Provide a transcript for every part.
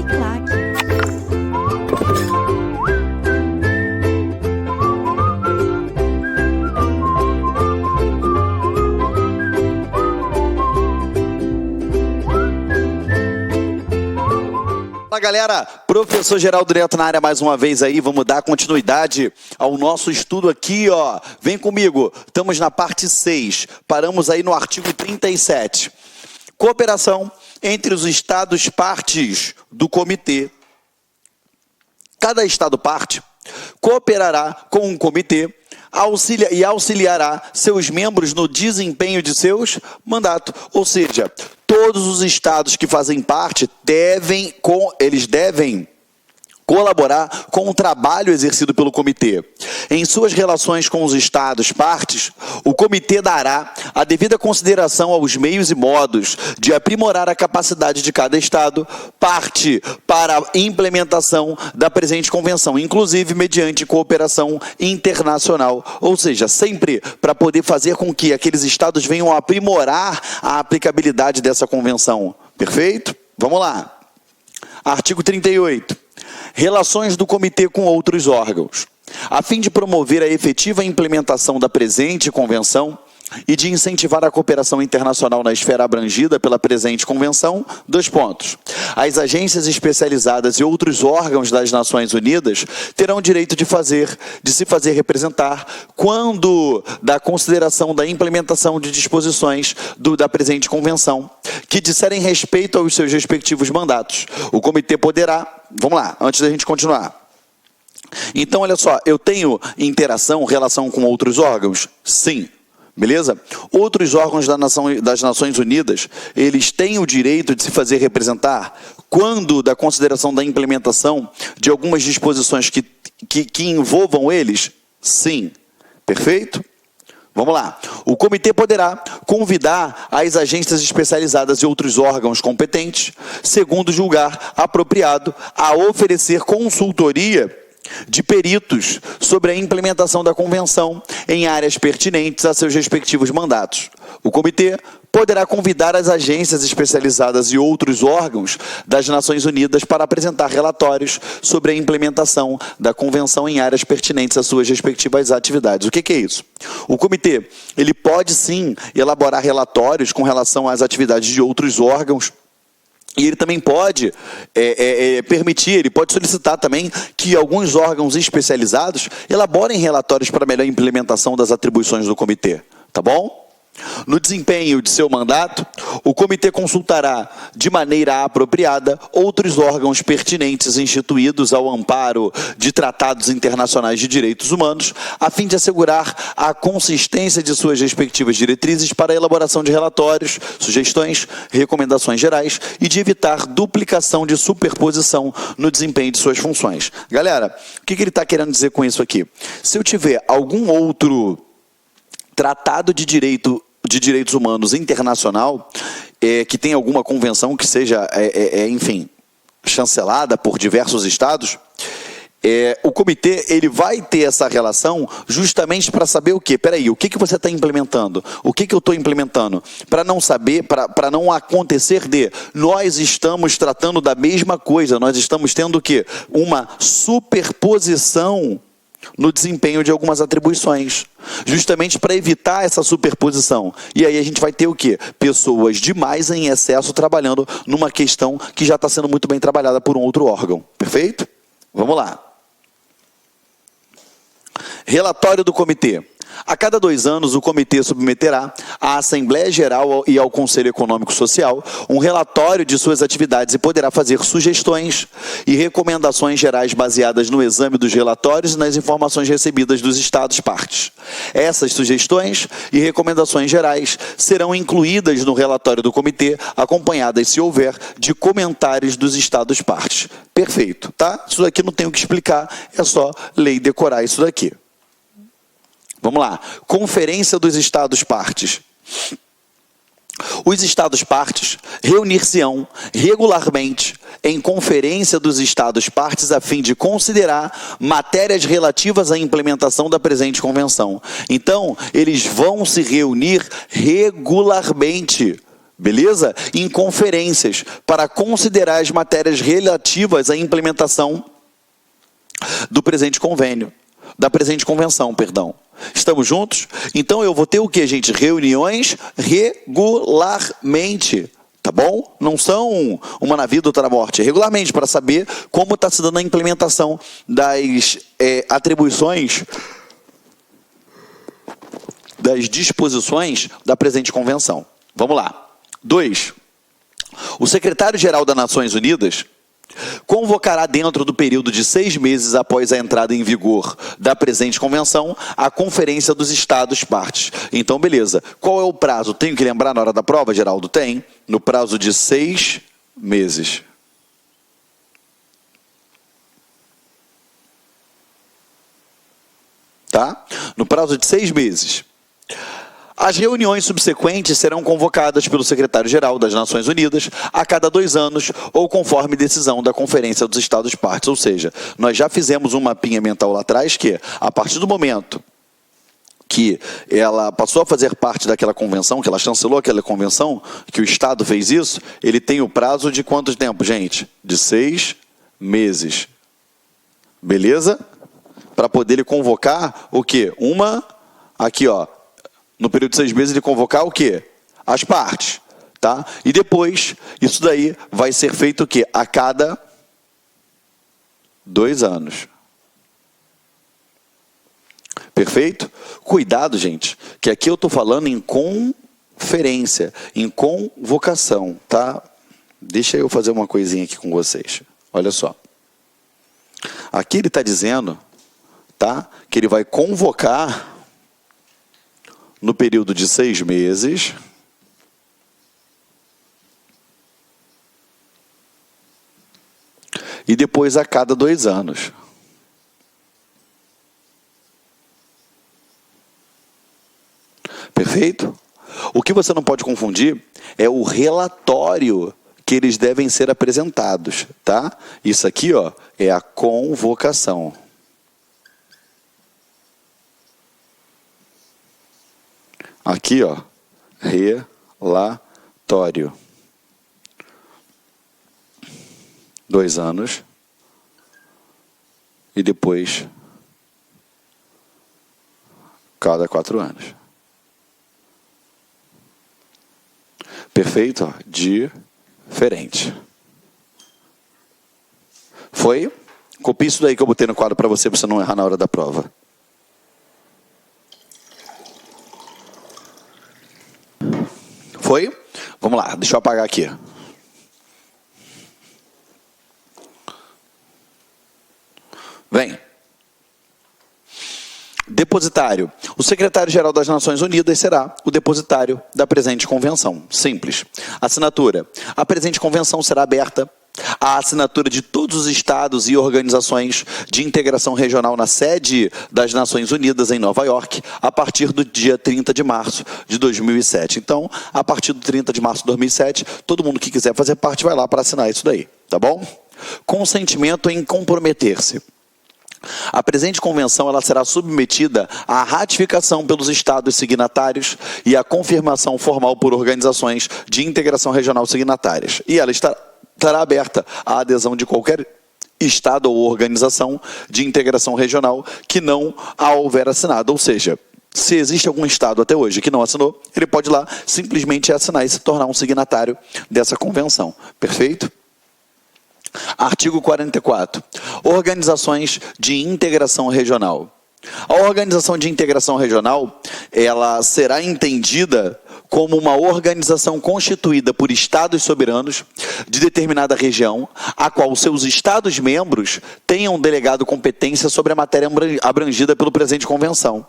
Uniclac. Fala galera, professor Geraldo Neto na área mais uma vez aí, vamos dar continuidade ao nosso estudo aqui, ó. Vem comigo, estamos na parte 6, paramos aí no artigo 37. Cooperação entre os estados partes do comitê. Cada estado parte cooperará com um comitê e auxiliará seus membros no desempenho de seus mandatos. Ou seja, todos os estados que fazem parte devem colaborar com o trabalho exercido pelo comitê. Em suas relações com os estados partes, o comitê dará a devida consideração aos meios e modos de aprimorar a capacidade de cada estado parte para a implementação da presente convenção, inclusive mediante cooperação internacional, ou seja, sempre para poder fazer com que aqueles estados venham a aprimorar a aplicabilidade dessa convenção. Perfeito? Vamos lá. Artigo 38. Relações do comitê com outros órgãos. A fim de promover a efetiva implementação da presente convenção e de incentivar a cooperação internacional na esfera abrangida pela presente convenção, 2 pontos. As agências especializadas e outros órgãos das Nações Unidas terão o direito de se fazer representar quando da consideração da implementação de disposições da presente convenção, que disserem respeito aos seus respectivos mandatos. O comitê poderá... Vamos lá, antes da gente continuar. Então, olha só, eu tenho relação com outros órgãos? Sim. Beleza? Outros órgãos das Nações Unidas, eles têm o direito de se fazer representar quando da consideração da implementação de algumas disposições que envolvam eles? Sim. Perfeito? Vamos lá. O comitê poderá convidar as agências especializadas e outros órgãos competentes, segundo julgar apropriado, a oferecer consultoria de peritos sobre a implementação da convenção em áreas pertinentes a seus respectivos mandatos. O comitê poderá convidar as agências especializadas e outros órgãos das Nações Unidas para apresentar relatórios sobre a implementação da convenção em áreas pertinentes às suas respectivas atividades. O que é isso? O comitê, ele pode sim elaborar relatórios com relação às atividades de outros órgãos. E ele também pode ele pode solicitar também que alguns órgãos especializados elaborem relatórios para melhor implementação das atribuições do comitê. Tá bom? No desempenho de seu mandato, o comitê consultará de maneira apropriada outros órgãos pertinentes instituídos ao amparo de tratados internacionais de direitos humanos, a fim de assegurar a consistência de suas respectivas diretrizes para a elaboração de relatórios, sugestões, recomendações gerais e de evitar duplicação de superposição no desempenho de suas funções. Galera, o que ele está querendo dizer com isso aqui? Se eu tiver algum outro tratado de direitos humanos internacional, que tem alguma convenção que seja, enfim, chancelada por diversos estados, o comitê ele vai ter essa relação justamente para saber o quê? Peraí, o que você está implementando? O que eu estou implementando? Para não saber, para não acontecer nós estamos tratando da mesma coisa, nós estamos tendo o quê? Uma superposição no desempenho de algumas atribuições, justamente para evitar essa superposição. E aí a gente vai ter o quê? Pessoas demais em excesso trabalhando numa questão que já está sendo muito bem trabalhada por um outro órgão. Perfeito? Vamos lá. Relatório do comitê. A cada 2 anos, o comitê submeterá à Assembleia Geral e ao Conselho Econômico Social um relatório de suas atividades e poderá fazer sugestões e recomendações gerais baseadas no exame dos relatórios e nas informações recebidas dos estados partes. Essas sugestões e recomendações gerais serão incluídas no relatório do comitê, acompanhadas, se houver, de comentários dos estados partes. Perfeito, tá? Isso daqui não tem o que explicar, é só ler e decorar isso daqui. Vamos lá. Conferência dos Estados Partes. Os Estados Partes reunir-se-ão regularmente em conferência dos Estados Partes a fim de considerar matérias relativas à implementação da presente convenção. Então, eles vão se reunir regularmente. beleza? Em conferências, para considerar as matérias relativas à implementação do presente convênio, da presente convenção, perdão. Estamos juntos? Então eu vou ter o que, gente? Reuniões regularmente, tá bom? Não são uma na vida, outra na morte, é regularmente, para saber como está se dando a implementação das atribuições, das disposições da presente convenção. Vamos lá. 2. O secretário-geral das Nações Unidas convocará dentro do período de 6 meses após a entrada em vigor da presente convenção a conferência dos Estados-partes. Então, beleza. Qual é o prazo? Tenho que lembrar na hora da prova, Geraldo? Tem. No prazo de 6 meses. Tá? No prazo de 6 meses. As reuniões subsequentes serão convocadas pelo secretário-geral das Nações Unidas a cada 2 anos ou conforme decisão da Conferência dos Estados-Partes. Ou seja, nós já fizemos um mapinha mental lá atrás que, a partir do momento que ela passou a fazer parte daquela convenção, que ela chancelou aquela convenção, que o Estado fez isso, ele tem o prazo de quanto tempo, gente? De 6 meses. Beleza? Para poder ele convocar o quê? Aqui, ó. No período de 6 meses, ele convocar o quê? As partes, tá? E depois, isso daí vai ser feito o quê? A cada 2 anos. Perfeito? Cuidado, gente, que aqui eu estou falando em conferência, em convocação, tá? Deixa eu fazer uma coisinha aqui com vocês. Olha só. Aqui ele está dizendo, tá? Que ele vai convocar no período de 6 meses, e depois a cada 2 anos. Perfeito? O que você não pode confundir é o relatório que eles devem ser apresentados, tá? Isso aqui, ó, é a convocação. Aqui, ó, relatório. 2 anos. E depois, cada 4 anos. Perfeito? Ó, diferente. Foi? Copie isso daí que eu botei no quadro para você não errar na hora da prova. Foi? Vamos lá, deixa eu apagar aqui. Vem. Depositário. O secretário-geral das Nações Unidas será o depositário da presente convenção. Simples. Assinatura. A presente convenção será aberta à assinatura de todos os estados e organizações de integração regional na sede das Nações Unidas em Nova York, a partir do dia 30 de março de 2007. Então, a partir do 30 de março de 2007, todo mundo que quiser fazer parte vai lá para assinar isso daí, tá bom? Consentimento em comprometer-se. A presente convenção ela será submetida à ratificação pelos estados signatários e à confirmação formal por organizações de integração regional signatárias. E ela estará aberta à adesão de qualquer estado ou organização de integração regional que não a houver assinado. Ou seja, se existe algum estado até hoje que não assinou, ele pode ir lá simplesmente assinar e se tornar um signatário dessa convenção. Perfeito? Artigo 44. Organizações de integração regional. A organização de integração regional, ela será entendida como uma organização constituída por estados soberanos de determinada região, a qual seus estados-membros tenham delegado competência sobre a matéria abrangida pela presente convenção.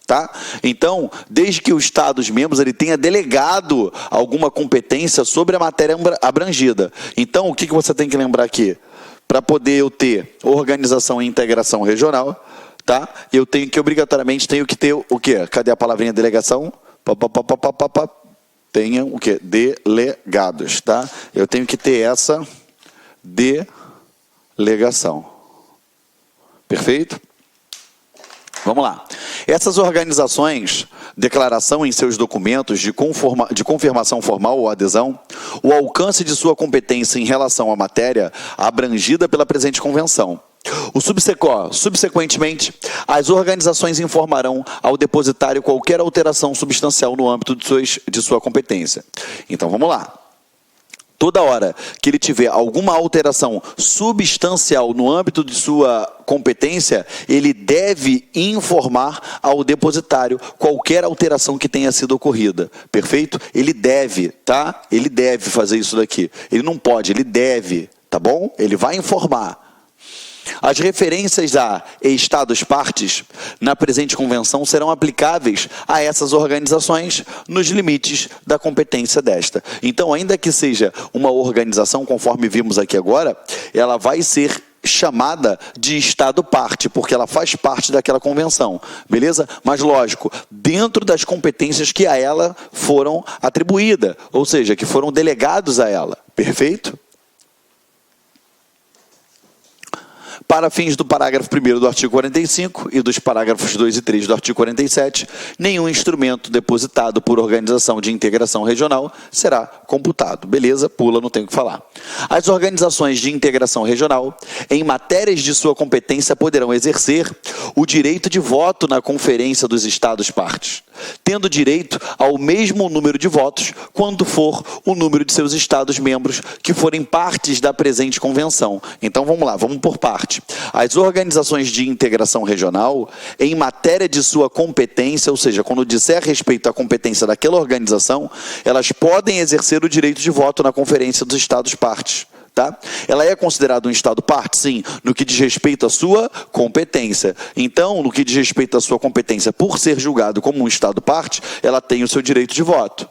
Tá? Então, desde que os Estados-membros ele tenha delegado alguma competência sobre a matéria abrangida. Então, o que você tem que lembrar aqui? Para poder eu ter organização e integração regional, tá? Eu tenho que, obrigatoriamente, tenho que ter o quê? Cadê a palavrinha delegação? Tenha o quê? Delegados, tá? Eu tenho que ter essa delegação. Perfeito? Vamos lá. Essas organizações declaração em seus documentos de confirmação formal ou adesão, o alcance de sua competência em relação à matéria abrangida pela presente convenção. Subsequentemente, as organizações informarão ao depositário qualquer alteração substancial no âmbito de sua competência. Então, vamos lá. Toda hora que ele tiver alguma alteração substancial no âmbito de sua competência, ele deve informar ao depositário qualquer alteração que tenha sido ocorrida. Perfeito? Ele deve, tá? Ele deve fazer isso daqui. Ele não pode, ele deve, tá bom? Ele vai informar. As referências a Estados partes na presente convenção serão aplicáveis a essas organizações nos limites da competência desta. Então, ainda que seja uma organização, conforme vimos aqui agora, ela vai ser chamada de Estado parte, porque ela faz parte daquela convenção, beleza? Mas, lógico, dentro das competências que a ela foram atribuídas, ou seja, que foram delegados a ela, perfeito? Para fins do parágrafo 1º do artigo 45 e dos parágrafos 2 e 3 do artigo 47, nenhum instrumento depositado por organização de integração regional será computado. Beleza? Pula, não tem o que falar. As organizações de integração regional, em matérias de sua competência, poderão exercer o direito de voto na Conferência dos Estados partes, tendo direito ao mesmo número de votos quando for o número de seus Estados-membros que forem partes da presente convenção. Então, vamos lá, vamos por parte. As organizações de integração regional, em matéria de sua competência, ou seja, quando disser respeito à competência daquela organização, elas podem exercer o direito de voto na Conferência dos Estados partes. Tá? Ela é considerada um Estado parte? Sim, no que diz respeito à sua competência. Então, no que diz respeito à sua competência, por ser julgado como um Estado parte, ela tem o seu direito de voto.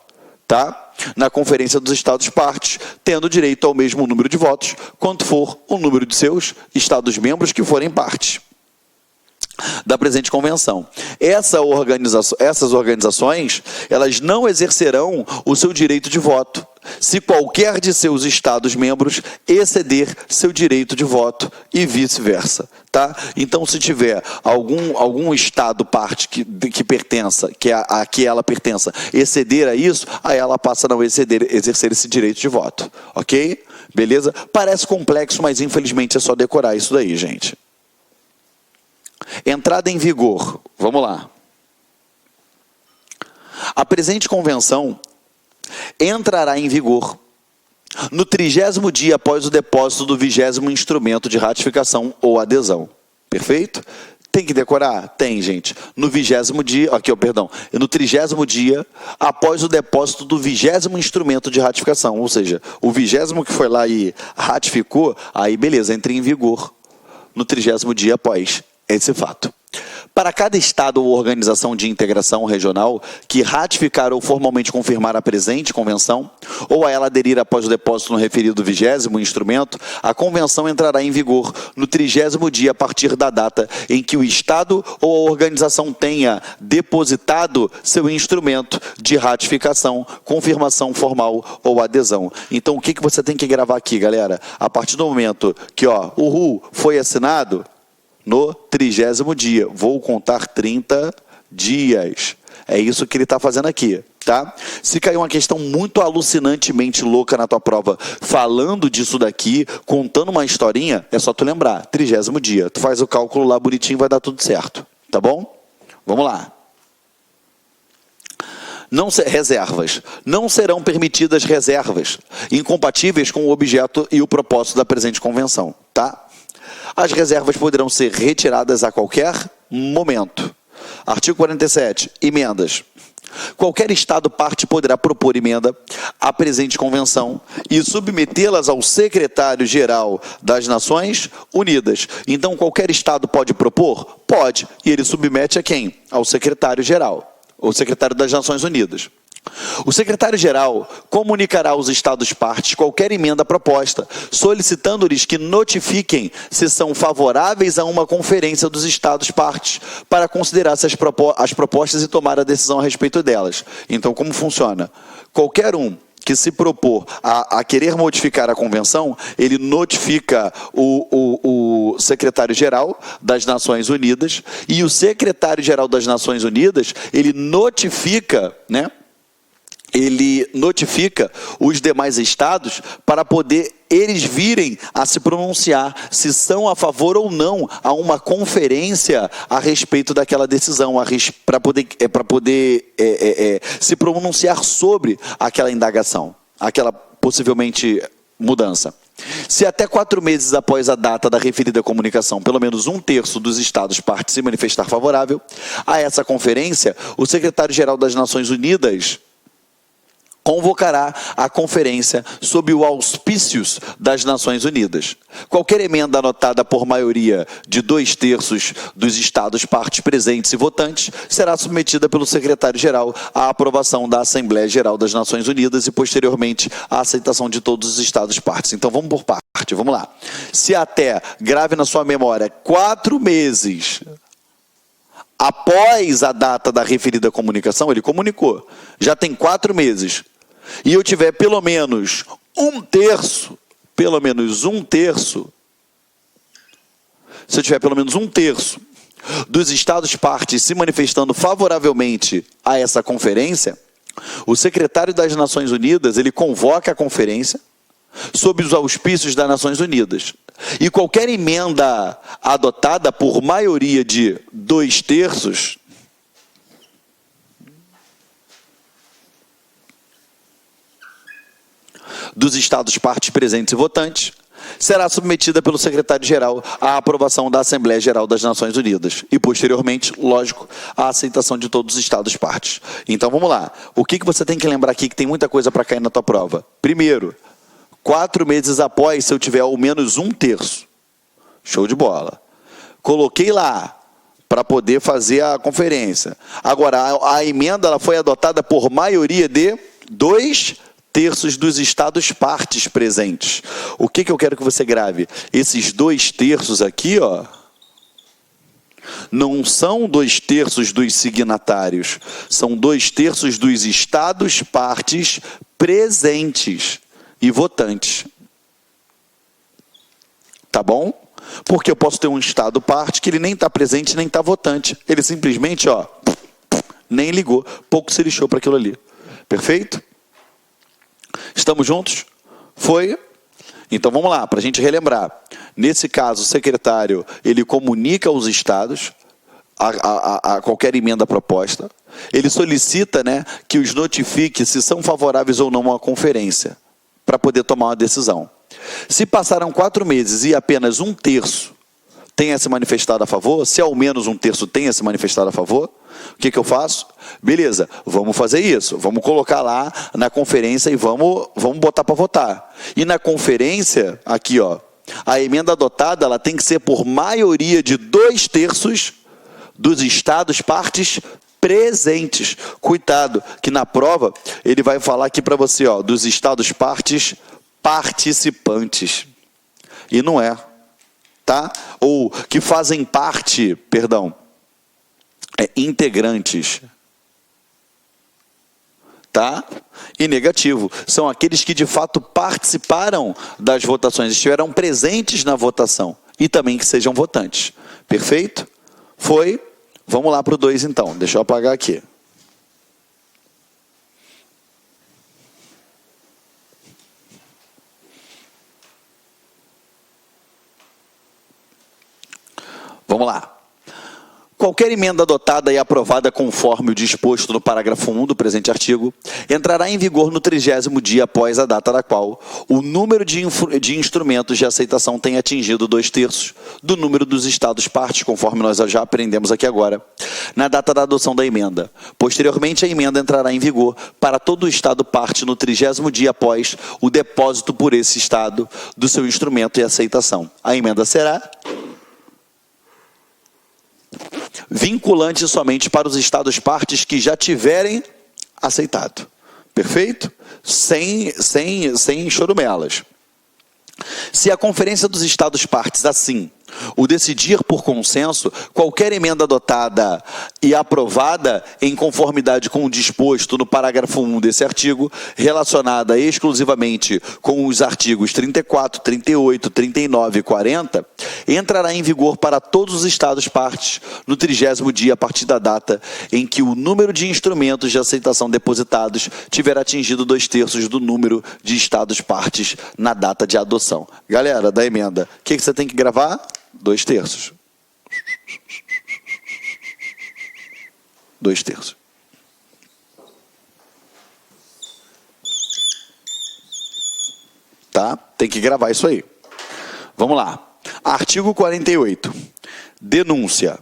Tá? Na Conferência dos Estados partes, tendo direito ao mesmo número de votos, quanto for o número de seus Estados-membros que forem parte da presente convenção. Essas organizações, elas não exercerão o seu direito de voto se qualquer de seus Estados-membros exceder seu direito de voto e vice-versa, tá? Então, se tiver algum Estado-parte que pertença, a que ela pertença, exceder a isso, aí ela passa a não exercer esse direito de voto, ok? Beleza? Parece complexo, mas infelizmente é só decorar isso daí, gente. Entrada em vigor. Vamos lá. A presente convenção entrará em vigor no 30º dia após o depósito do 20º instrumento de ratificação ou adesão. Perfeito? Tem que decorar? Tem, gente. No 20º dia, no 30º dia após o depósito do 20º instrumento de ratificação, ou seja, o 20º que foi lá e ratificou, aí beleza, entra em vigor no 30º dia após esse fato. Para cada Estado ou organização de integração regional que ratificar ou formalmente confirmar a presente convenção, ou a ela aderir após o depósito no referido 20º instrumento, a convenção entrará em vigor no 30º dia a partir da data em que o Estado ou a organização tenha depositado seu instrumento de ratificação, confirmação formal ou adesão. Então, o que você tem que gravar aqui, galera? A partir do momento que o RU foi assinado, no 30º dia. Vou contar 30 dias. É isso que ele está fazendo aqui, tá? Se cair uma questão muito alucinantemente louca na tua prova, falando disso daqui, contando uma historinha, é só tu lembrar, 30º dia. Tu faz o cálculo lá bonitinho, vai dar tudo certo, tá bom? Vamos lá. Reservas. Não serão permitidas reservas incompatíveis com o objeto e o propósito da presente convenção, tá? As reservas poderão ser retiradas a qualquer momento. Artigo 47. Emendas. Qualquer Estado parte poderá propor emenda à presente convenção e submetê-las ao secretário-geral das Nações Unidas. Então, qualquer Estado pode propor? Pode. E ele submete a quem? Ao secretário-geral, ou secretário das Nações Unidas. O secretário-geral comunicará aos Estados-partes qualquer emenda proposta, solicitando-lhes que notifiquem se são favoráveis a uma conferência dos Estados-partes para considerar as propostas e tomar a decisão a respeito delas. Então, como funciona? Qualquer um que se propor a querer modificar a convenção, ele notifica o secretário-geral das Nações Unidas, e o secretário-geral das Nações Unidas, ele notifica, né? Ele notifica os demais estados para poder eles virem a se pronunciar se são a favor ou não a uma conferência a respeito daquela decisão, para poder se pronunciar sobre aquela indagação, aquela possivelmente mudança. Se até 4 meses após a data da referida comunicação, pelo menos 1/3 dos estados partes se manifestar favorável a essa conferência, o secretário-geral das Nações Unidas convocará a conferência sob o auspícios das Nações Unidas. Qualquer emenda anotada por maioria de 2/3 dos estados partes presentes e votantes será submetida pelo secretário-geral à aprovação da Assembleia Geral das Nações Unidas e, posteriormente, à aceitação de todos os estados partes. Então, vamos por parte, vamos lá. Se até, grave na sua memória, 4 meses após a data da referida comunicação, ele comunicou, já tem 4 meses, e eu tiver pelo menos 1/3, se eu tiver pelo menos 1/3 dos estados partes se manifestando favoravelmente a essa conferência, o secretário das Nações Unidas, ele convoca a conferência sob os auspícios das Nações Unidas. E qualquer emenda adotada por maioria de 2/3 dos estados partes presentes e votantes será submetida pelo secretário-geral à aprovação da Assembleia Geral das Nações Unidas e, posteriormente, lógico, à aceitação de todos os estados partes. Então, vamos lá. O que você tem que lembrar aqui, que tem muita coisa para cair na tua prova? Primeiro, 4 meses após, se eu tiver ao menos 1/3. Show de bola. Coloquei lá para poder fazer a conferência. Agora, a emenda ela foi adotada por maioria de 2/3 dos estados partes presentes. O que eu quero que você grave? Esses 2/3 aqui, ó, não são 2/3 dos signatários, são 2/3 dos estados partes presentes e votantes. Tá bom? Porque eu posso ter um estado parte que ele nem está presente, nem está votante. Ele simplesmente, ó, nem ligou. Pouco se lixou para aquilo ali. Perfeito? Estamos juntos? Foi? Então vamos lá, para a gente relembrar. Nesse caso, o secretário, ele comunica aos estados a qualquer emenda proposta. Ele solicita, né, que os notifique se são favoráveis ou não à conferência, para poder tomar uma decisão. Se passaram 4 meses e apenas 1/3 tenha se manifestado a favor, se ao menos 1/3 tenha se manifestado a favor, o que eu faço? Beleza, vamos fazer isso, vamos colocar lá na conferência e vamos botar para votar. E na conferência, aqui ó, a emenda adotada ela tem que ser por maioria de 2/3 dos estados partes presentes. Cuidado, que na prova ele vai falar aqui para você, ó, dos estados partes participantes. E não é, tá? Ou que fazem parte, perdão, integrantes. Tá? E negativo, são aqueles que de fato participaram das votações, estiveram presentes na votação e também que sejam votantes. Perfeito? Foi? Vamos lá para o 2 então, deixa eu apagar aqui. Vamos lá. Qualquer emenda adotada e aprovada conforme o disposto no parágrafo 1 do presente artigo, entrará em vigor no 30º dia após a data da qual o número de instrumentos de aceitação tenha atingido 2/3 do número dos estados partes, conforme nós já aprendemos aqui agora, na data da adoção da emenda. Posteriormente, a emenda entrará em vigor para todo o estado parte no 30º dia após o depósito por esse estado do seu instrumento e aceitação. A emenda será vinculante somente para os estados partes que já tiverem aceitado. Perfeito? Sem chorumelas. Se a conferência dos estados partes, assim, O decidir por consenso, qualquer emenda adotada e aprovada em conformidade com o disposto no parágrafo 1 desse artigo, relacionada exclusivamente com os artigos 34, 38, 39 e 40, entrará em vigor para todos os Estados-partes no 30º dia a partir da data em que o número de instrumentos de aceitação depositados tiver atingido 2/3 do número de Estados-partes na data de adoção. Galera, da emenda, o que você tem que gravar? 2/3. 2/3. Tá? Tem que gravar isso aí. Vamos lá. Artigo 48. Denúncia.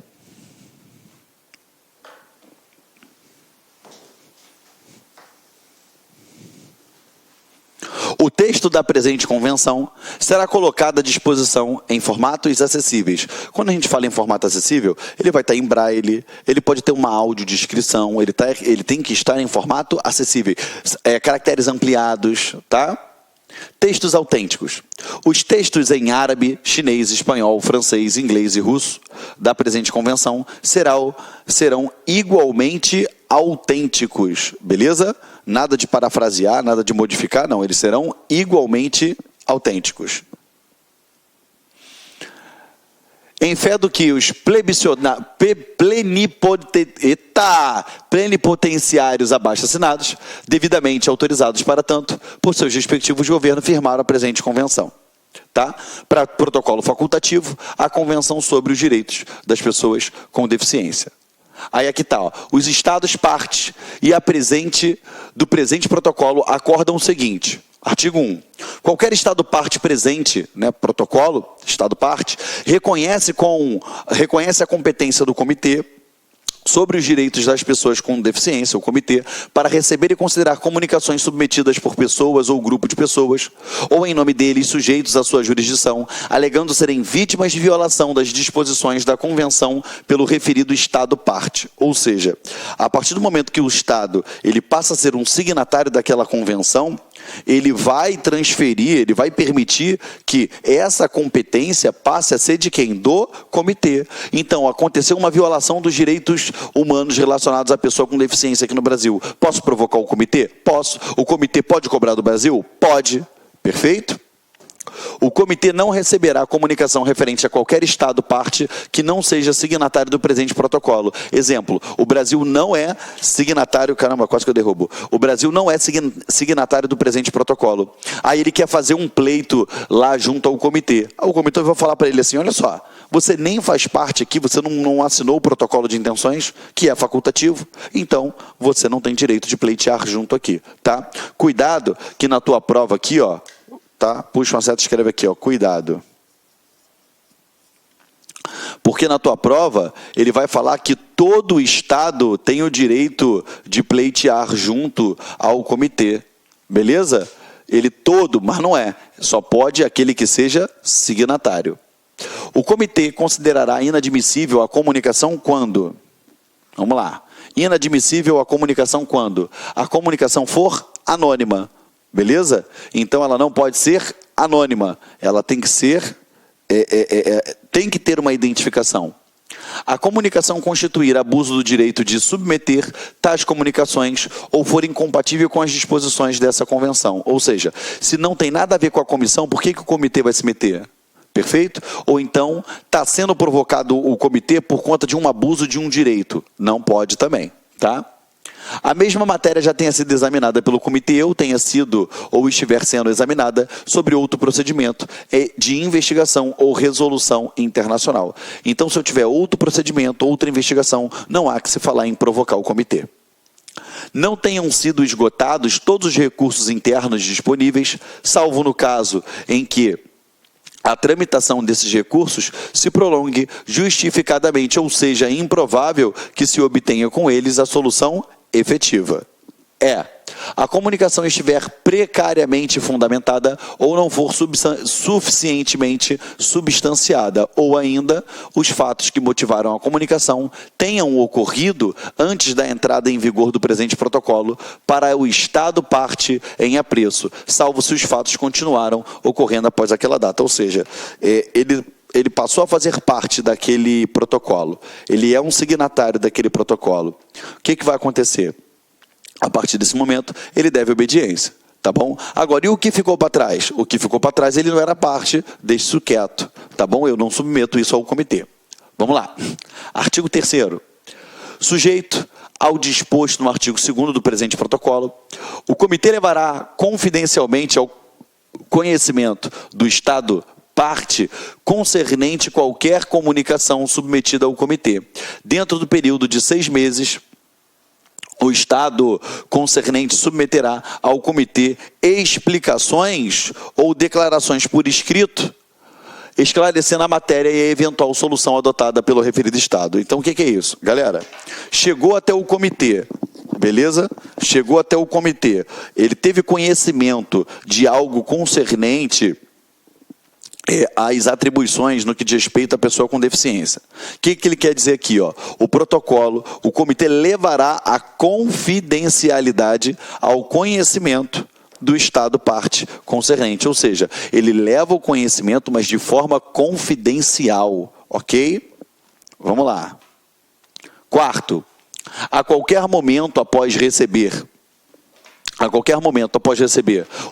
O texto da presente convenção será colocado à disposição em formatos acessíveis. Quando a gente fala em formato acessível, ele vai estar em braille, ele pode ter uma audiodescrição, ele tem que estar em formato acessível. Caracteres ampliados, tá? Textos autênticos. Os textos em árabe, chinês, espanhol, francês, inglês e russo da presente convenção serão igualmente autênticos, beleza? Nada de parafrasear, nada de modificar, não. Eles serão igualmente autênticos. Em fé do que os plenipotenciários abaixo assinados, devidamente autorizados para tanto, por seus respectivos governos, firmaram a presente convenção. Tá? Para protocolo facultativo, a Convenção sobre os Direitos das Pessoas com Deficiência. Aí aqui está, os Estados partes e do presente protocolo acordam o seguinte, artigo 1, qualquer Estado parte presente, protocolo, Estado parte, reconhece a competência do Comitê sobre os direitos das pessoas com deficiência, o comitê, para receber e considerar comunicações submetidas por pessoas ou grupo de pessoas, ou em nome deles sujeitos à sua jurisdição, alegando serem vítimas de violação das disposições da Convenção pelo referido Estado-parte. Ou seja, a partir do momento que o Estado ele passa a ser um signatário daquela Convenção, ele vai transferir, ele vai permitir que essa competência passe a ser de quem? Do comitê. Então, aconteceu uma violação dos direitos humanos relacionados à pessoa com deficiência aqui no Brasil. Posso provocar o comitê? Posso. O comitê pode cobrar do Brasil? Pode. Perfeito? O comitê não receberá comunicação referente a qualquer Estado parte que não seja signatário do presente protocolo. Exemplo, o Brasil não é signatário... Caramba, quase que eu derrubo. O Brasil não é signatário do presente protocolo. Aí ele quer fazer um pleito lá junto ao comitê. O comitê vai falar para ele assim, olha só, você nem faz parte aqui, você não assinou o protocolo de intenções, que é facultativo, então você não tem direito de pleitear junto aqui, tá? Cuidado que na tua prova aqui, ó, tá? Puxa uma seta e escreve aqui, ó, cuidado. Porque na tua prova, ele vai falar que todo Estado tem o direito de pleitear junto ao comitê. Beleza? Ele todo, mas não é. Só pode aquele que seja signatário. O comitê considerará inadmissível a comunicação quando? Vamos lá. Inadmissível a comunicação quando? A comunicação for anônima. Beleza? Então ela não pode ser anônima, ela tem que ser, tem que ter uma identificação. A comunicação constituir abuso do direito de submeter tais comunicações ou for incompatível com as disposições dessa convenção. Ou seja, se não tem nada a ver com a comissão, por que o comitê vai se meter? Perfeito? Ou então está sendo provocado o comitê por conta de um abuso de um direito. Não pode também, tá? A mesma matéria já tenha sido examinada pelo comitê ou tenha sido ou estiver sendo examinada sobre outro procedimento de investigação ou resolução internacional. Então, se eu tiver outro procedimento, outra investigação, não há que se falar em provocar o comitê. Não tenham sido esgotados todos os recursos internos disponíveis, salvo no caso em que a tramitação desses recursos se prolongue justificadamente, ou seja, improvável que se obtenha com eles a solução efetiva. A comunicação estiver precariamente fundamentada ou não for suficientemente substanciada, ou ainda os fatos que motivaram a comunicação tenham ocorrido antes da entrada em vigor do presente protocolo para o Estado parte em apreço, salvo se os fatos continuaram ocorrendo após aquela data. Ou seja, ele ele passou a fazer parte daquele protocolo, ele é um signatário daquele protocolo, o que vai acontecer? A partir desse momento, ele deve obediência, tá bom? Agora, e o que ficou para trás? O que ficou para trás, ele não era parte, deixe isso quieto, tá bom? Eu não submeto isso ao comitê. Vamos lá. Artigo 3º. Sujeito ao disposto no artigo 2º do presente protocolo, o comitê levará confidencialmente ao conhecimento do Estado parte concernente qualquer comunicação submetida ao comitê, dentro do período de 6 meses, o Estado concernente submeterá ao comitê explicações ou declarações por escrito, esclarecendo a matéria e a eventual solução adotada pelo referido Estado. Então, o que é isso? Galera, chegou até o comitê, beleza? Chegou até o comitê, ele teve conhecimento de algo concernente as atribuições no que diz respeito à pessoa com deficiência. O que ele quer dizer aqui? O protocolo, o comitê levará a confidencialidade ao conhecimento do Estado parte concernente, ou seja, ele leva o conhecimento, mas de forma confidencial, ok? Vamos lá. 4º, a qualquer momento após receber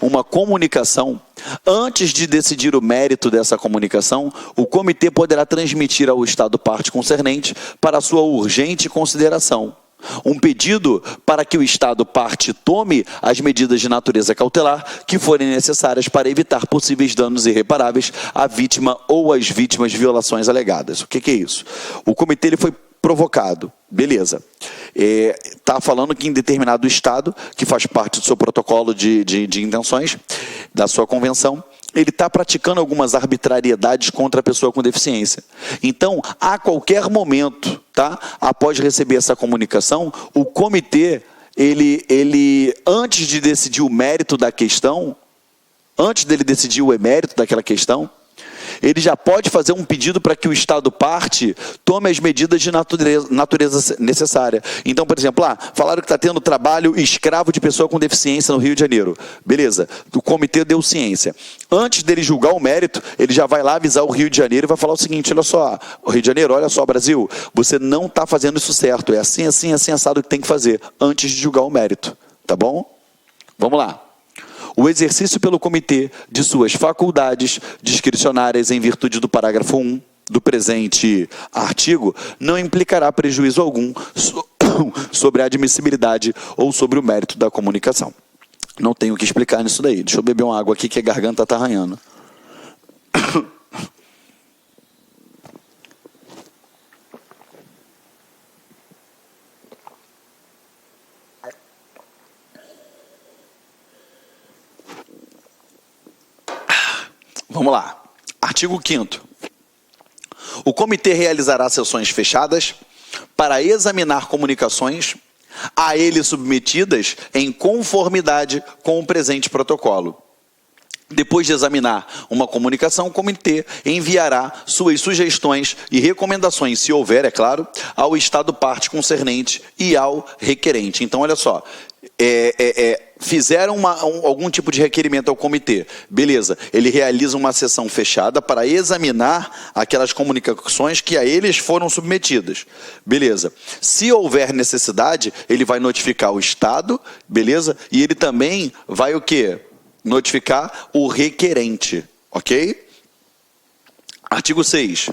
uma comunicação, antes de decidir o mérito dessa comunicação, o comitê poderá transmitir ao Estado parte concernente, para sua urgente consideração, um pedido para que o Estado parte tome as medidas de natureza cautelar que forem necessárias para evitar possíveis danos irreparáveis à vítima ou às vítimas de violações alegadas. O que é isso? O comitê ele foi provocado, beleza. Está falando que em determinado Estado, que faz parte do seu protocolo de intenções, da sua convenção, ele está praticando algumas arbitrariedades contra a pessoa com deficiência. Então, a qualquer momento, tá, após receber essa comunicação, o comitê, ele antes de decidir o mérito da questão, antes dele decidir o emérito daquela questão, ele já pode fazer um pedido para que o Estado parte tome as medidas de natureza necessária. Então, por exemplo, falaram que está tendo trabalho escravo de pessoa com deficiência no Rio de Janeiro. Beleza, o comitê deu ciência. Antes dele julgar o mérito, ele já vai lá avisar o Rio de Janeiro e vai falar o seguinte: olha só, o Rio de Janeiro, olha só, Brasil, você não está fazendo isso certo, é assim, assim, assim, assado que tem que fazer, antes de julgar o mérito, tá bom? Vamos lá. O exercício pelo comitê de suas faculdades discricionárias em virtude do parágrafo 1 do presente artigo não implicará prejuízo algum sobre a admissibilidade ou sobre o mérito da comunicação. Não tenho o que explicar nisso daí. Deixa eu beber uma água aqui que a garganta está arranhando. Vamos lá. Artigo 5º. O comitê realizará sessões fechadas para examinar comunicações a ele submetidas em conformidade com o presente protocolo. Depois de examinar uma comunicação, o comitê enviará suas sugestões e recomendações, se houver, é claro, ao Estado parte concernente e ao requerente. Então, olha só, fizeram algum tipo de requerimento ao comitê, beleza, ele realiza uma sessão fechada para examinar aquelas comunicações que a eles foram submetidas, beleza. Se houver necessidade, ele vai notificar o Estado, beleza, e ele também vai o quê? Notificar o requerente, ok? Artigo 6.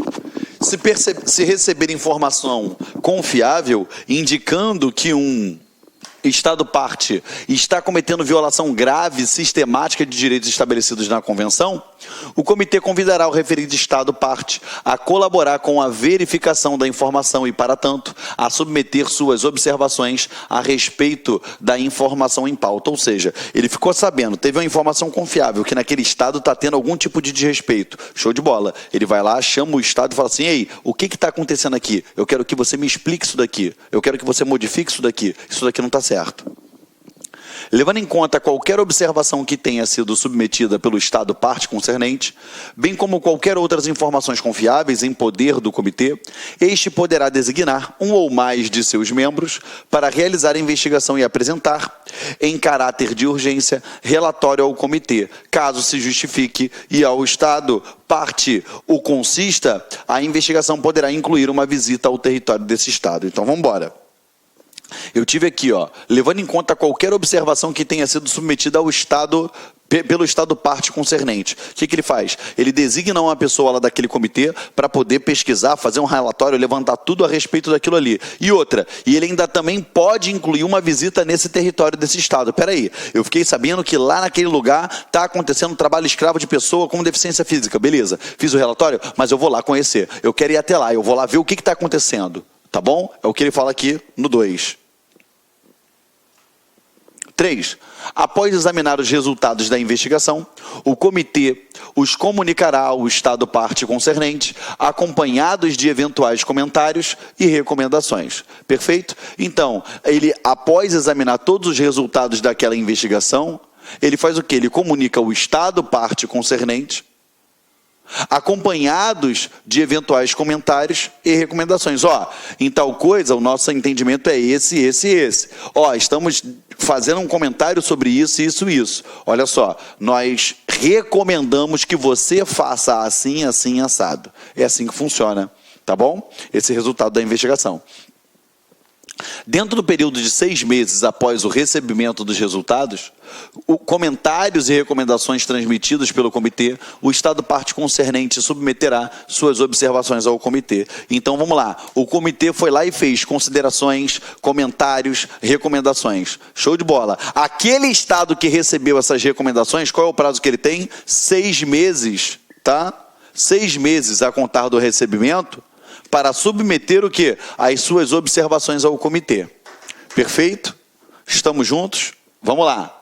Se receber informação confiável indicando que um Estado parte está cometendo violação grave e sistemática de direitos estabelecidos na Convenção, o comitê convidará o referido Estado parte a colaborar com a verificação da informação e, para tanto, a submeter suas observações a respeito da informação em pauta. Ou seja, ele ficou sabendo, teve uma informação confiável que naquele Estado está tendo algum tipo de desrespeito. Show de bola. Ele vai lá, chama o Estado e fala assim: ei, o que está acontecendo aqui? Eu quero que você me explique isso daqui. Eu quero que você modifique isso daqui. Isso daqui não está certo. levando em conta qualquer observação que tenha sido submetida pelo Estado parte concernente, bem como qualquer outras informações confiáveis em poder do comitê, este poderá designar um ou mais de seus membros para realizar a investigação e apresentar, em caráter de urgência, relatório ao comitê, caso se justifique, e ao Estado parte o consista, a investigação poderá incluir uma visita ao território desse Estado. Então, vamos embora. Eu tive aqui, levando em conta qualquer observação que tenha sido submetida ao Estado, pelo Estado parte concernente. O que ele faz? Ele designa uma pessoa lá daquele comitê para poder pesquisar, fazer um relatório, levantar tudo a respeito daquilo ali. E outra, e ele ainda também pode incluir uma visita nesse território desse Estado. Peraí, eu fiquei sabendo que lá naquele lugar está acontecendo trabalho escravo de pessoa com deficiência física. Beleza, fiz o relatório, mas eu vou lá conhecer. Eu quero ir até lá, eu vou lá ver o que está acontecendo. Tá bom? É o que ele fala aqui no 2. 3. Após examinar os resultados da investigação, o comitê os comunicará ao Estado parte concernente, acompanhados de eventuais comentários e recomendações. Perfeito? Então, ele, após examinar todos os resultados daquela investigação, ele faz o quê? Ele comunica ao Estado parte concernente, acompanhados de eventuais comentários e recomendações. Em tal coisa, o nosso entendimento é esse. Estamos fazendo um comentário sobre isso. Olha só, nós recomendamos que você faça assim, assado. É assim que funciona, tá bom? Esse é o resultado da investigação. Dentro do período de 6 meses após o recebimento dos resultados, comentários e recomendações transmitidos pelo comitê, o Estado parte concernente submeterá suas observações ao comitê. Então, vamos lá. O comitê foi lá e fez considerações, comentários, recomendações. Show de bola. Aquele Estado que recebeu essas recomendações, qual é o prazo que ele tem? 6 meses, tá? 6 meses a contar do recebimento, para submeter o quê? As suas observações ao comitê. Perfeito? Estamos juntos? Vamos lá.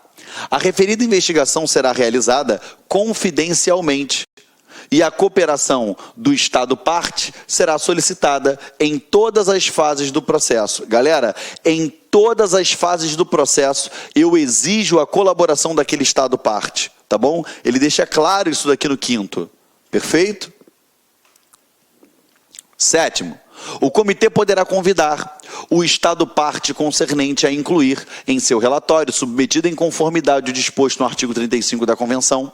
A referida investigação será realizada confidencialmente e a cooperação do Estado parte será solicitada em todas as fases do processo. Galera, em todas as fases do processo, eu exijo a colaboração daquele Estado parte, tá bom? Ele deixa claro isso daqui no 5º. Perfeito? 7º, o comitê poderá convidar o Estado parte concernente a incluir em seu relatório, submetido em conformidade ao disposto no artigo 35 da Convenção,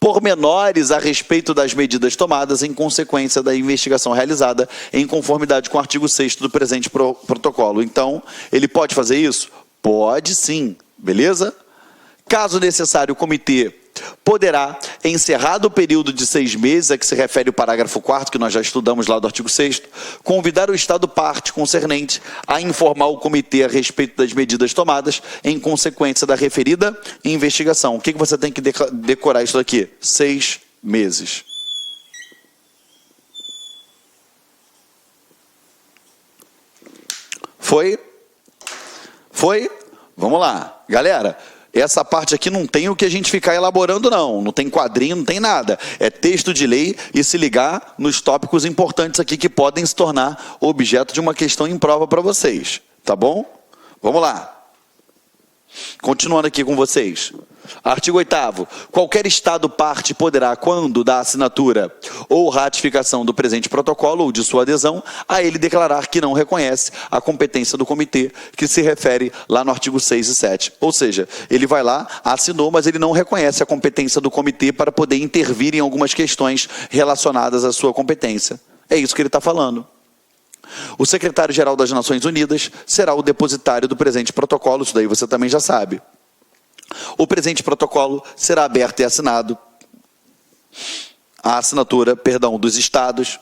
pormenores a respeito das medidas tomadas em consequência da investigação realizada em conformidade com o artigo 6º do presente protocolo. Então, ele pode fazer isso? Pode sim, beleza? Caso necessário, o comitê poderá, encerrado o período de 6 meses, a que se refere o parágrafo 4º, que nós já estudamos lá do artigo 6º, convidar o Estado parte concernente a informar o comitê a respeito das medidas tomadas em consequência da referida investigação. O que você tem que decorar isso daqui? 6 meses. Foi? Vamos lá. Galera, essa parte aqui não tem o que a gente ficar elaborando, não tem quadrinho, não tem nada. É texto de lei e se ligar nos tópicos importantes aqui que podem se tornar objeto de uma questão em prova para vocês. Tá bom? Vamos lá. Continuando aqui com vocês. Artigo 8º. Qualquer Estado parte poderá, quando da assinatura ou ratificação do presente protocolo ou de sua adesão, a ele declarar que não reconhece a competência do comitê, que se refere lá no artigo 6 e 7. Ou seja, ele vai lá, assinou, mas ele não reconhece a competência do comitê para poder intervir em algumas questões relacionadas à sua competência. É isso que ele está falando. O secretário-geral das Nações Unidas será o depositário do presente protocolo, isso daí você também já sabe. O presente protocolo será aberto e assinado, a assinatura, dos Estados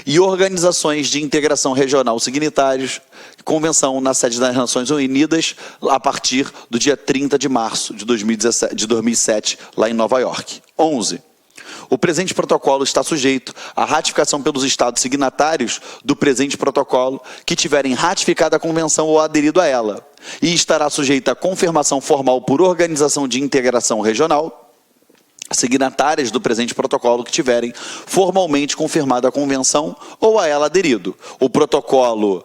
e organizações de integração regional signatários, convenção na sede das Nações Unidas, a partir do dia 30 de março de 2007, lá em Nova York. 11. O presente protocolo está sujeito à ratificação pelos Estados signatários do presente protocolo que tiverem ratificado a convenção ou aderido a ela, e estará sujeito à confirmação formal por organização de integração regional, signatárias do presente protocolo que tiverem formalmente confirmado a convenção ou a ela aderido. O protocolo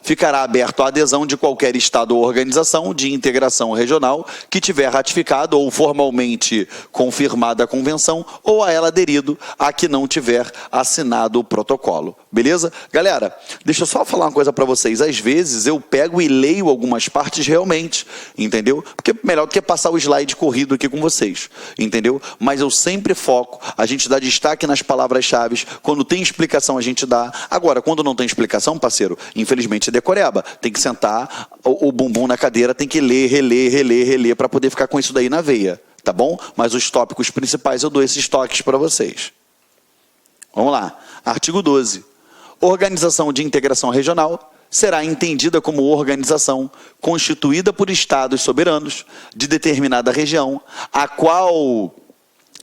ficará aberto à adesão de qualquer Estado ou organização de integração regional que tiver ratificado ou formalmente confirmada a convenção ou a ela aderido a que não tiver assinado o protocolo. Beleza? Galera, deixa eu só falar uma coisa para vocês. Às vezes eu pego e leio algumas partes realmente, entendeu? Porque é melhor do que passar o slide corrido aqui com vocês, entendeu? Mas eu sempre foco, a gente dá destaque nas palavras-chave, quando tem explicação a gente dá. Agora, quando não tem explicação, parceiro, infelizmente é decoreba. Tem que sentar o bumbum na cadeira, tem que ler, reler, para poder ficar com isso daí na veia, tá bom? Mas os tópicos principais eu dou esses toques para vocês. Vamos lá. Artigo 12. Organização de integração regional será entendida como organização constituída por estados soberanos de determinada região, a qual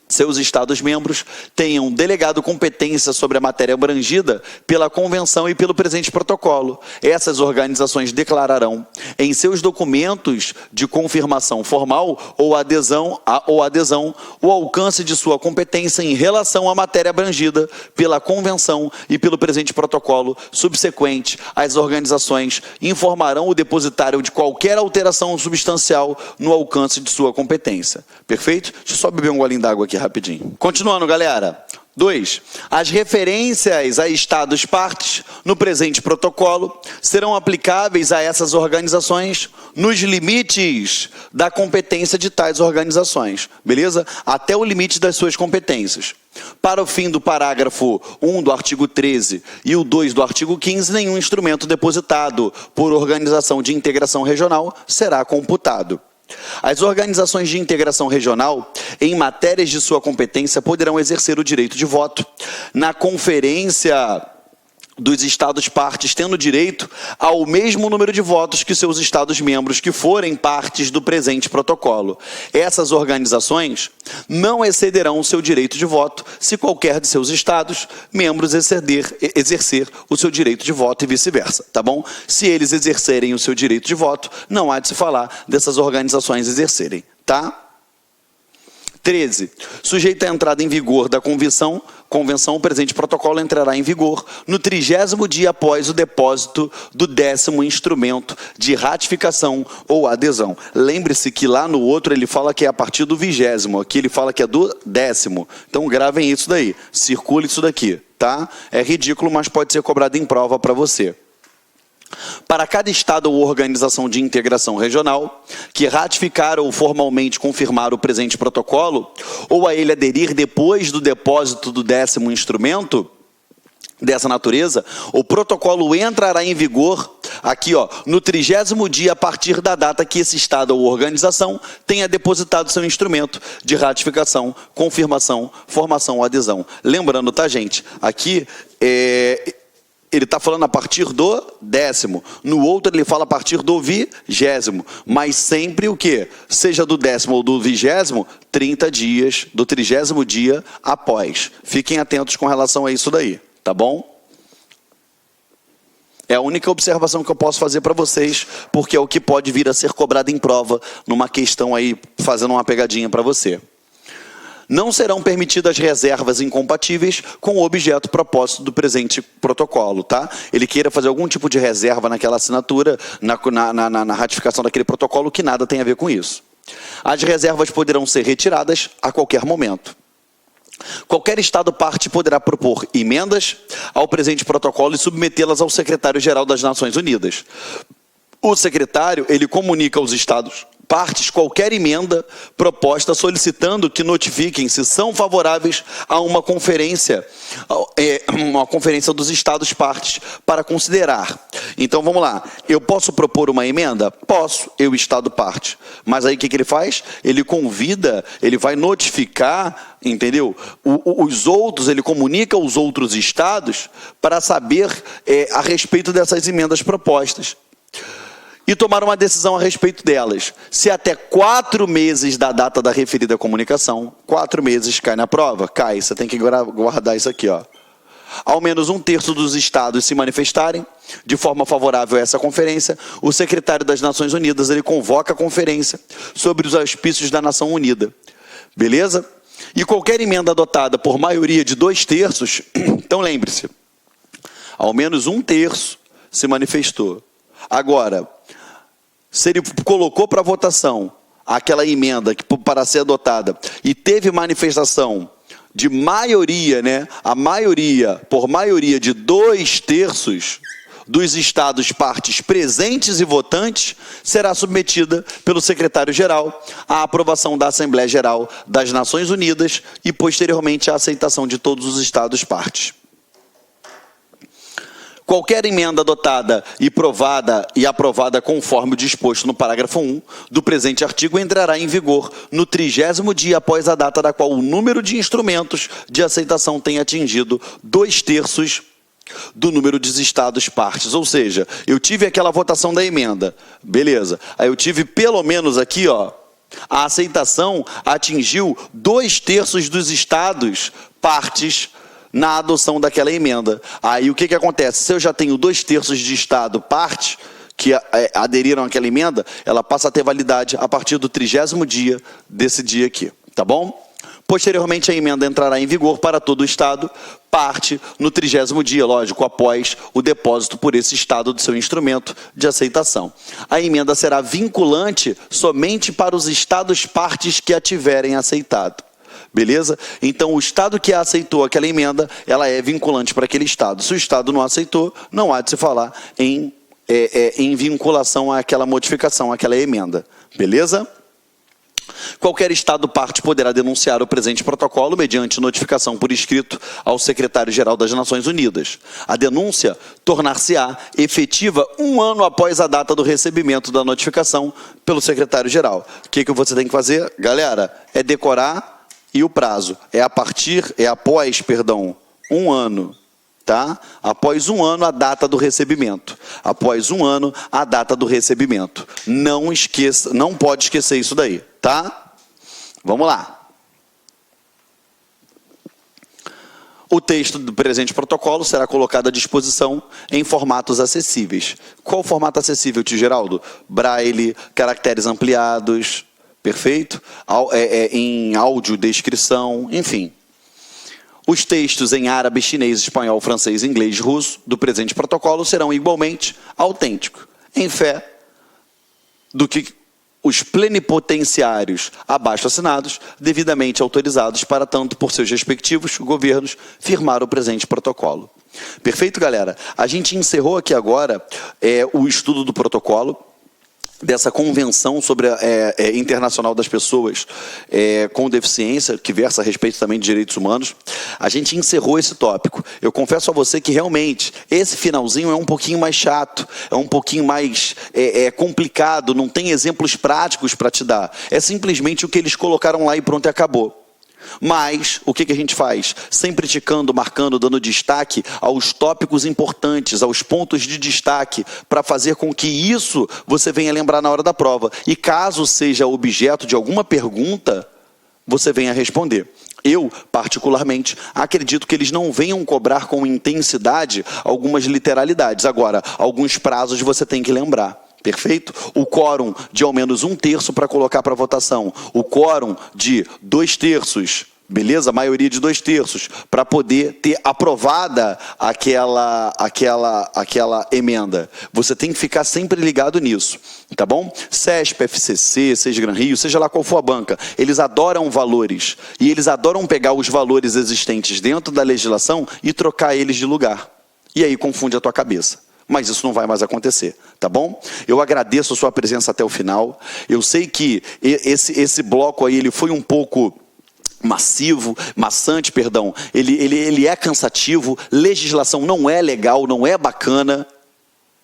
seus Estados-membros tenham delegado competência sobre a matéria abrangida pela Convenção e pelo presente protocolo. Essas organizações declararão em seus documentos de confirmação formal ou adesão o alcance de sua competência em relação à matéria abrangida pela Convenção e pelo presente protocolo. Subsequente, as organizações informarão o depositário de qualquer alteração substancial no alcance de sua competência. Perfeito? Deixa eu só beber um golinho d'água aqui rapidinho. Continuando, galera. 2. As referências a estados partes no presente protocolo serão aplicáveis a essas organizações nos limites da competência de tais organizações, beleza? Até o limite das suas competências. Para o fim do parágrafo 1 do artigo 13 e o 2 do artigo 15, nenhum instrumento depositado por organização de integração regional será computado. As organizações de integração regional, em matérias de sua competência, poderão exercer o direito de voto na conferência dos Estados partes, tendo direito ao mesmo número de votos que seus Estados-membros que forem partes do presente protocolo. Essas organizações não excederão o seu direito de voto se qualquer de seus Estados-membros exercer o seu direito de voto e vice-versa, tá bom? Se eles exercerem o seu direito de voto, não há de se falar dessas organizações exercerem, tá? 13. Sujeito à entrada em vigor da convenção, o presente protocolo entrará em vigor no 30º dia após o depósito do 10º instrumento de ratificação ou adesão. Lembre-se que lá no outro ele fala que é a partir do 20º, aqui ele fala que é do 10º. Então gravem isso daí, circule isso daqui, tá? É ridículo, mas pode ser cobrado em prova para você. Para cada Estado ou organização de integração regional que ratificar ou formalmente confirmar o presente protocolo, ou a ele aderir depois do depósito do 10º instrumento dessa natureza, o protocolo entrará em vigor aqui, ó, no 30º dia a partir da data que esse Estado ou organização tenha depositado seu instrumento de ratificação, confirmação, formação ou adesão. Lembrando, tá, gente? Aqui ele está falando a partir do 10º. No outro ele fala a partir do 20º. Mas sempre o quê? Seja do 10º ou do 20º, 30 dias, do 30º dia após. Fiquem atentos com relação a isso daí, tá bom? É a única observação que eu posso fazer para vocês, porque é o que pode vir a ser cobrado em prova, numa questão aí, fazendo uma pegadinha para você. Não serão permitidas reservas incompatíveis com o objeto propósito do presente protocolo, tá? Ele queira fazer algum tipo de reserva naquela assinatura, na ratificação daquele protocolo, que nada tem a ver com isso. As reservas poderão ser retiradas a qualquer momento. Qualquer Estado parte poderá propor emendas ao presente protocolo e submetê-las ao secretário-geral das Nações Unidas. O secretário, ele comunica aos Estados partes qualquer emenda proposta solicitando que notifiquem se são favoráveis a uma conferência dos Estados partes para considerar. Então vamos lá, eu posso propor uma emenda? Posso, eu Estado parte. Mas aí o que ele faz? Ele convida, ele vai notificar, entendeu? Os outros, ele comunica aos outros Estados para saber a respeito dessas emendas propostas. E tomar uma decisão a respeito delas. Se até 4 meses da data da referida comunicação, 4 meses cai na prova? Cai, você tem que guardar isso aqui, ó. Ao menos 1/3 dos estados se manifestarem de forma favorável a essa conferência, o secretário das Nações Unidas ele convoca a conferência sobre os auspícios da Nação Unida. Beleza? E qualquer emenda adotada por maioria de 2/3, então lembre-se, ao menos 1/3 se manifestou. Agora, se ele colocou para votação aquela emenda que, para ser adotada e teve manifestação de maioria, né, por maioria de 2/3 dos estados partes presentes e votantes, será submetida pelo secretário-geral à aprovação da Assembleia Geral das Nações Unidas e, posteriormente, à aceitação de todos os estados partes. Qualquer emenda adotada e aprovada conforme o disposto no parágrafo 1 do presente artigo entrará em vigor no 30º dia após a data da qual o número de instrumentos de aceitação tenha atingido 2/3 do número de estados partes. Ou seja, eu tive aquela votação da emenda, beleza. Aí eu tive pelo menos aqui, ó, a aceitação atingiu 2/3 dos estados partes na adoção daquela emenda. Aí o que acontece? Se eu já tenho 2/3 de estado parte que aderiram àquela emenda, ela passa a ter validade a partir do 30º dia desse dia aqui, tá bom? Posteriormente, a emenda entrará em vigor para todo o estado parte no 30º dia, lógico, após o depósito por esse estado do seu instrumento de aceitação. A emenda será vinculante somente para os estados partes que a tiverem aceitado. Beleza? Então, o estado que aceitou aquela emenda, ela é vinculante para aquele estado. Se o estado não aceitou, não há de se falar em vinculação àquela modificação, àquela emenda. Beleza? Qualquer estado parte poderá denunciar o presente protocolo mediante notificação por escrito ao secretário-geral das Nações Unidas. A denúncia tornar-se-á efetiva 1 ano após a data do recebimento da notificação pelo secretário-geral. O que você tem que fazer? Galera, é decorar e o prazo. É após 1 ano. Tá? Após 1 ano, a data do recebimento. Após 1 ano, a data do recebimento. Não esqueça, não pode esquecer isso daí, tá? Vamos lá. O texto do presente protocolo será colocado à disposição em formatos acessíveis. Qual formato acessível, tio Geraldo? Braille, caracteres ampliados, perfeito? Em áudio, descrição, enfim. Os textos em árabe, chinês, espanhol, francês, inglês e russo do presente protocolo serão igualmente autênticos, em fé do que os plenipotenciários abaixo assinados, devidamente autorizados para tanto por seus respectivos governos, firmar o presente protocolo. Perfeito, galera? A gente encerrou aqui agora o estudo do protocolo, dessa convenção sobre internacional das pessoas com deficiência, que versa a respeito também de direitos humanos. A gente encerrou esse tópico. Eu confesso a você que realmente esse finalzinho é um pouquinho mais chato, é um pouquinho mais complicado, não tem exemplos práticos para te dar. É simplesmente o que eles colocaram lá e pronto, e acabou. Mas, o que a gente faz? Sempre ticando, marcando, dando destaque aos tópicos importantes, aos pontos de destaque, para fazer com que isso você venha lembrar na hora da prova. E caso seja objeto de alguma pergunta, você venha responder. Eu, particularmente, acredito que eles não venham cobrar com intensidade algumas literalidades. Agora, alguns prazos você tem que lembrar. Perfeito? O quórum de ao menos 1/3 para colocar para votação. O quórum de 2/3, beleza? A maioria de 2/3 para poder ter aprovada aquela emenda. Você tem que ficar sempre ligado nisso, tá bom? CESP, FCC, Sesgran Rio, seja lá qual for a banca, eles adoram valores. E eles adoram pegar os valores existentes dentro da legislação e trocar eles de lugar. E aí confunde a tua cabeça. Mas isso não vai mais acontecer, tá bom? Eu agradeço a sua presença até o final. Eu sei que esse bloco aí, ele foi um pouco maçante, perdão. Ele é cansativo, legislação não é legal, não é bacana,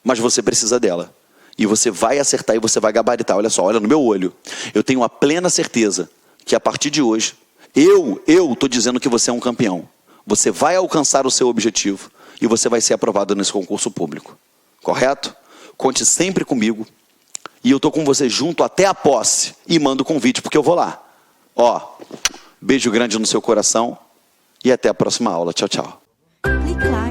mas você precisa dela. E você vai acertar e você vai gabaritar. Olha só, olha no meu olho. Eu tenho a plena certeza que a partir de hoje, eu estou dizendo que você é um campeão. Você vai alcançar o seu objetivo. E você vai ser aprovado nesse concurso público. Correto? Conte sempre comigo. E eu estou com você junto até a posse. E mando o convite, porque eu vou lá. Ó, beijo grande no seu coração. E até a próxima aula. Tchau, tchau. Clique lá.